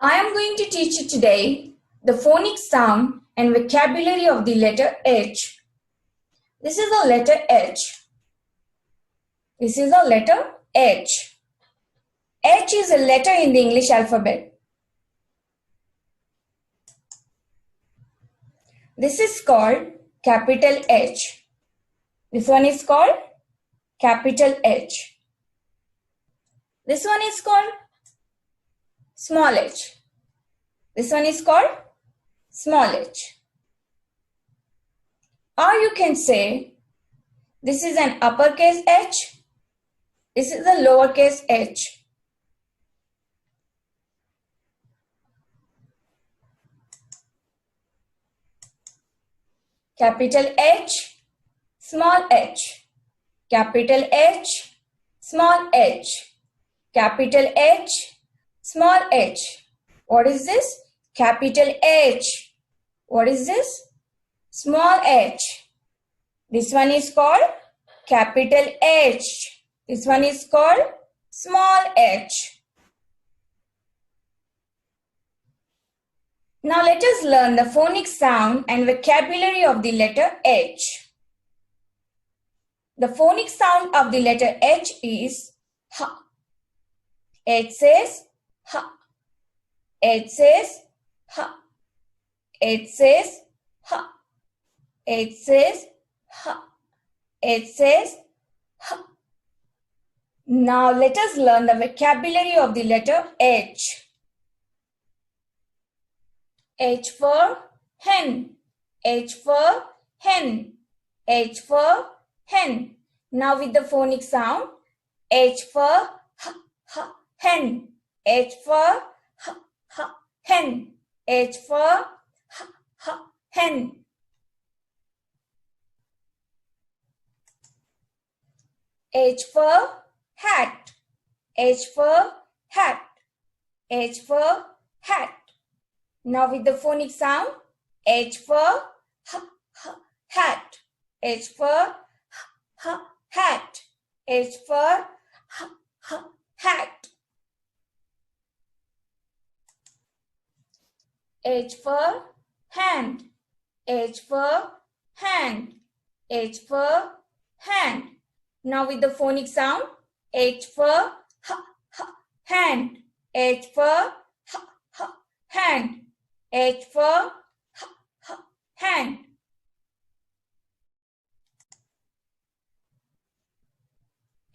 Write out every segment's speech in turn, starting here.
I am going to teach you today the phonic sound and vocabulary of the letter H. This is the letter H. This is the letter H. H is a letter in the English alphabet. This is called capital H. This one is called capital H. This one is called small h. This one is called small h. Or you can say this is an uppercase H. This is a lowercase h. Capital H, small h. Capital H, small h. Capital H, small h. What is this? Capital H. What is this? Small h. This one is called capital H. This one is called small h. Now let us learn the phonic sound and vocabulary of the letter H. The phonic sound of the letter H is H. H says H. H says H. H says H. H says H. H says H. Now let us learn the vocabulary of the letter H. H for hen. H for hen. H for hen. Now with the phonic sound. H for h, h, hen. H for h, h, hen. H for h, h, hen. H for hat. H for hat. H for hat. Now with the phonic sound, H for h, h, hat. H for h, h, hat. H for h, h, hat. H for hand. H for hand. H for hand. Now with the phonic sound, H for h, h, hand. H for h, h, hand. H for h, h, hand.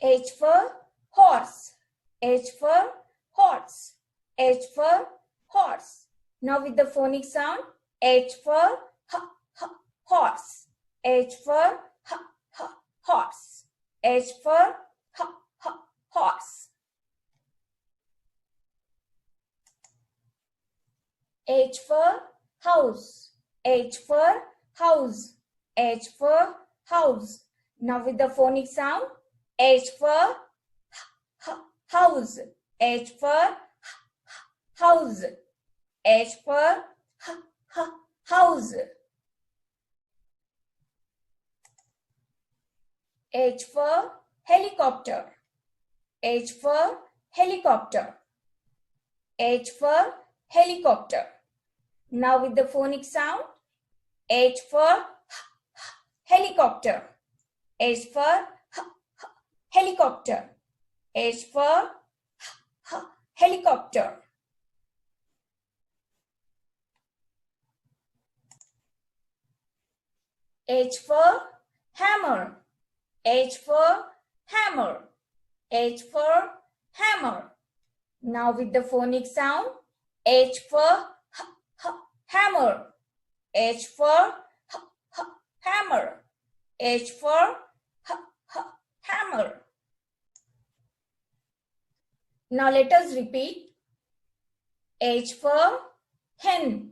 H for horse. H for horse. H for horse. Now with the phonic sound, H for h, h, horse. H for h, h, horse. H for h, h, horse. H for house. H for house. H for house. Now with the phonic sound, H for h, house. H for house. H for house. H for helicopter. H for helicopter. H for helicopter. Now with the phonic sound, H for helicopter. H for helicopter. H for helicopter. H for hammer. H for hammer. H for hammer. Now with the phonic sound, H for hammer. H for hammer. H for hammer. Now let us repeat. H for hen.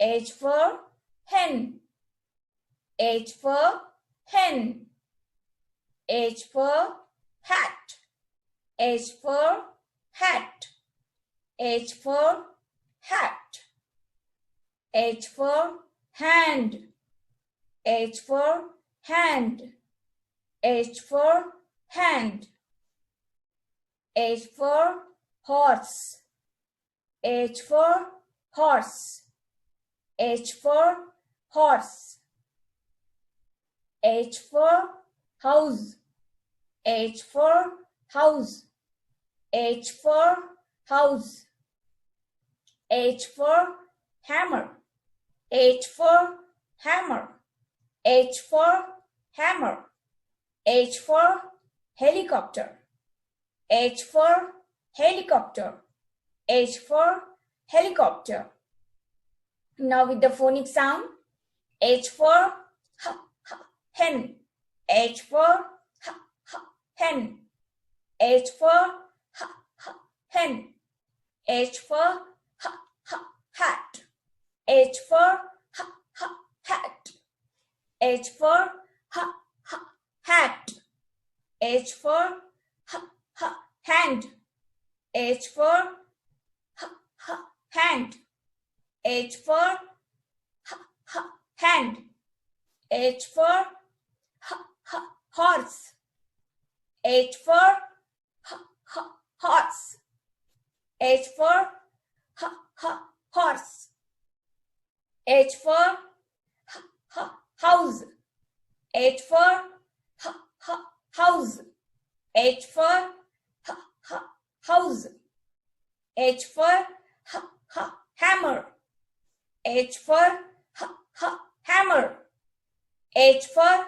H for hen. H for hen. H for hat. H for hat. H for hat. H for hand. H for hand. H for hand. H for horse. H for horse. H for horse. H for house. H for house. H for house. H for hammer. H for hammer. H for hammer. H for helicopter. H for helicopter. H for helicopter. Now with the phonic sound. H for hen. H for hen. H for hen. H for hat. H for hat. H for hat. H for hand. H for hand. H for hand. H for horse. H for horse. H for horse. H for house. H for house. H for house. H for hammer. H for hammer. H for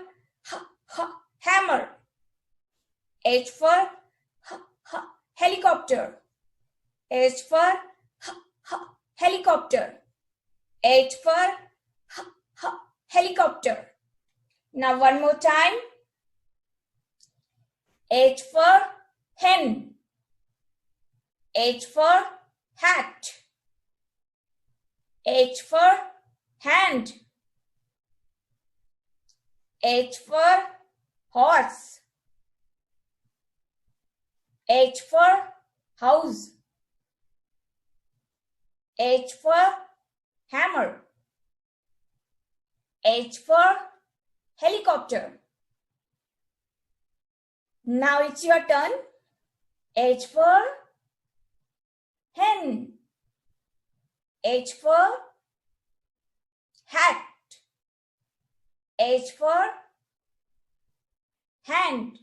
hammer. H for helicopter. H for helicopter. H for helicopter. Now one more time. H for hen. H for hat. H for hand. H for horse. H for house. H for hammer. H for helicopter. Now it's your turn. H for hen. H for hat. H for hand.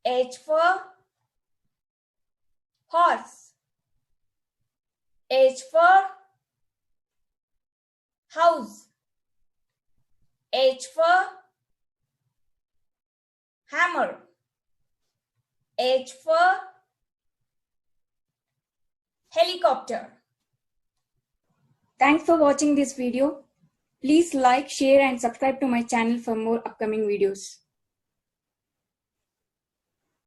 H for horse. H for house. H for hammer. H for helicopter. Thanks for watching this video. Please like, share and subscribe to my channel for more upcoming videos.